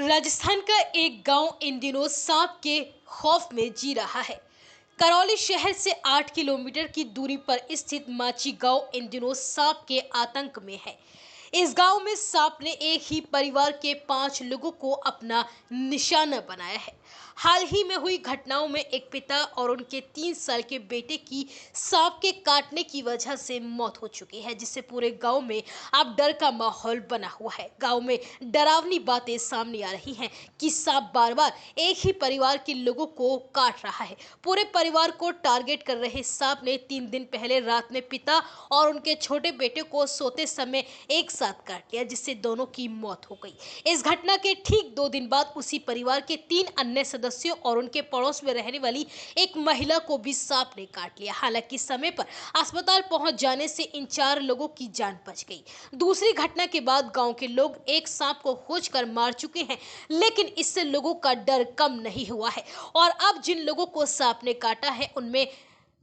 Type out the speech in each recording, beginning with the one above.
राजस्थान का एक गांव इन दिनों सांप के खौफ में जी रहा है। करौली शहर से 8 किलोमीटर की दूरी पर स्थित माची गांव इन दिनों सांप के आतंक में है। इस गांव में सांप ने एक ही परिवार के 5 लोगों को अपना निशाना बनाया है। हाल ही में हुई घटनाओं में एक पिता और उनके 3 साल के बेटे की सांप के काटने की वजह से मौत हो चुकी है, जिससे पूरे गांव में अब डर का माहौल बना हुआ है। गांव में डरावनी बातें सामने आ रही हैं कि सांप बार बार एक ही परिवार के लोगों को काट रहा है। पूरे परिवार को टारगेट कर रहे सांप ने 3 दिन पहले रात में पिता और उनके छोटे बेटे को सोते समय एक साथ काट लिया, जिससे दोनों की मौत हो गई। इस घटना के ठीक 2 दिन बाद उसी परिवार के 3 अन्य सदस्यों और उनके पड़ोस में रहने वाली एक महिला को भी सांप ने काट लिया। हालांकि समय पर अस्पताल पहुंच जाने से इन 4 लोगों की जान बच गई। दूसरी घटना के बाद गांव के लोग एक सांप को खोजकर मार चुके हैं, लेकिन इससे लोगों का डर कम नहीं हुआ है और अब जिन लोगों को सांप ने काटा है उनमें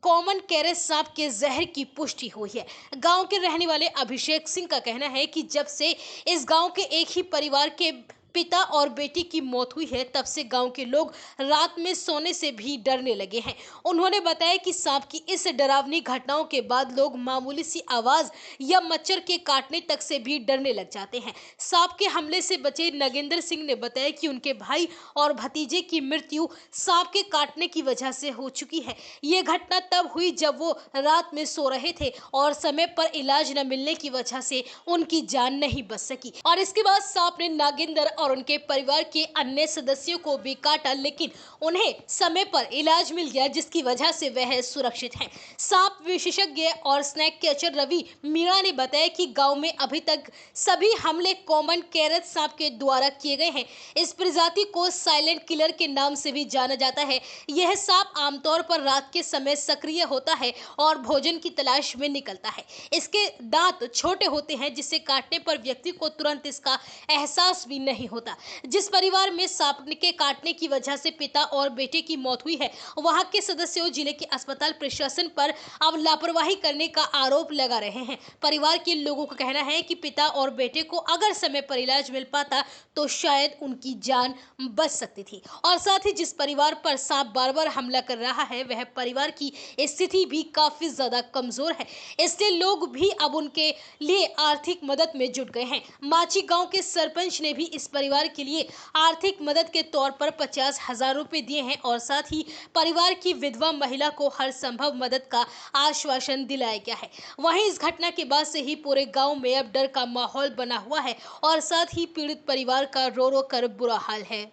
कॉमन कैरेट सांप के जहर की पुष्टि हुई है। गांव के रहने वाले अभिषेक सिंह का कहना है कि जब से इस गांव के एक ही परिवार के पिता और बेटी की मौत हुई है, तब से गांव के लोग रात में सोने से भी डरने लगे हैं। उन्होंने बताया कि सांप की इस डरावनी घटनाओं के बाद लोग मामूली सी आवाज या मच्छर के काटने तक से भी डरने लग जाते हैं। सांप के हमले से बचे नगेंद्र सिंह ने बताया कि उनके भाई और भतीजे की मृत्यु सांप के काटने की वजह से हो चुकी है। ये घटना तब हुई जब वो रात में सो रहे थे और समय पर इलाज न मिलने की वजह से उनकी जान नहीं बच सकी और इसके बाद सांप ने नागेंद्र और उनके परिवार के अन्य सदस्यों को भी काटा, लेकिन उन्हें समय पर इलाज मिल गया, जिसकी वजह से वह सुरक्षित हैं। सांप विशेषज्ञ और स्नेक कैचर रवि मीणा ने बताया कि गांव में अभी तक सभी हमले कॉमन कैरेट सांप के द्वारा किए गए हैं। इस प्रजाति को साइलेंट किलर के नाम से भी जाना जाता है। यह सांप आमतौर पर रात के समय सक्रिय होता है और भोजन की तलाश में निकलता है। इसके दांत छोटे होते हैं, जिससे काटने पर व्यक्ति को तुरंत इसका एहसास भी नहीं होता। जिस परिवार में सांप के काटने की वजह से पिता और बेटे की मौत हुई है, वहां के सदस्यों जिले के अस्पताल प्रशासन पर अब लापरवाही करने का आरोप लगा रहे हैं। परिवार के लोगों का कहना है कि पिता और बेटे को अगर समय पर इलाज मिल पाता तो शायद उनकी जान बच सकती थी। और साथ ही जिस परिवार पर सांप बार बार हमला कर रहा है, वह परिवार की स्थिति भी काफी ज्यादा कमजोर है, इसलिए लोग भी अब उनके लिए आर्थिक मदद में जुट गए हैं। माची गांव के सरपंच ने भी इस परिवार के लिए आर्थिक मदद के तौर पर 50,000 रुपए दिए हैं और साथ ही परिवार की विधवा महिला को हर संभव मदद का आश्वासन दिलाया गया है। वहीं इस घटना के बाद से ही पूरे गांव में अब डर का माहौल बना हुआ है और साथ ही पीड़ित परिवार का रो रो कर बुरा हाल है।